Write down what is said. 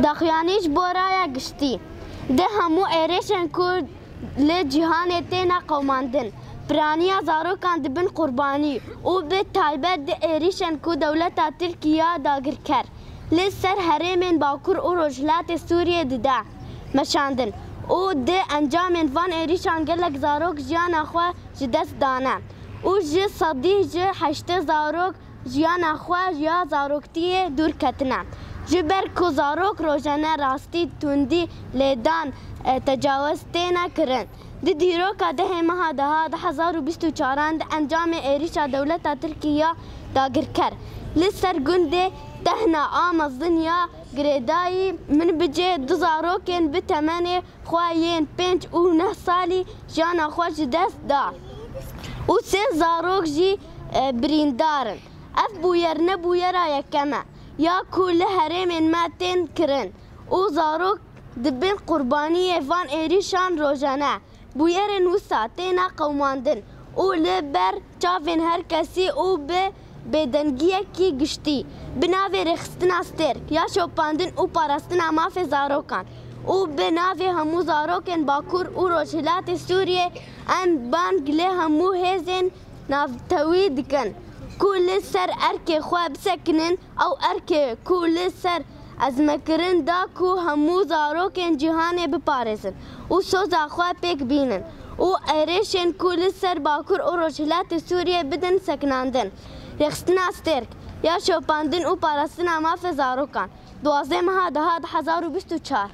داخیانیش بورایا گشتی ده همو ایریشن کو لجهان تینا قوماندن پرانیا زاروکان دبن قربانی او به تایبت ده ایریشن کو دولت ترکیه داگر کر لسر هرمن باکور او روجلات سوریه دده مشاندن او ده انجام وان ایریشان گلک زاروک جیان اخوا جدست دانه او جه صدی جه هشت زاروک جیان اخوا یا زاروکتی دور کتنه جبر کو زاروک روزانه راستی توندی لیدان تجاوز تینا کرن دی دیروکا ده ماه ده 2024 انجام ایریشا دولت ترکیه داگر کر لسر گنده تهنا آمز دنیا گریدایی من بجه دو زاروکین بتمنه خواهین 5 و 9 سالی جانا خوش دست دا و 3 زاروک جی بریندارن اف بویر نبویرا یکمه یا کل هرم ما تین کرن او زاروک دبن قربانی وان ایریشان روزانه بویرن وسا تینا قوماندن او لبر چاوین هر کسی او به بدنگیه کی گشتی بناوی رخستنا سترک یا شوپاندن او پاراستنا ماف زاروکان او بناوی همو زاروکن باکور او روشلات سوریه ان بانگله همو هزین نافتوی دکن کل سر ارک خواب سکنن او ارک کل سر از مکرن دا کو همو زاروکن جهان بپارزن او سوزا خواب پیک بینن او ایریشن کل سر باکور او روشلات سوریه بدن سکناندن رخصتنا سترک یا شوپاندن او پاراستنا ماف زاروکان 12 ماه 2024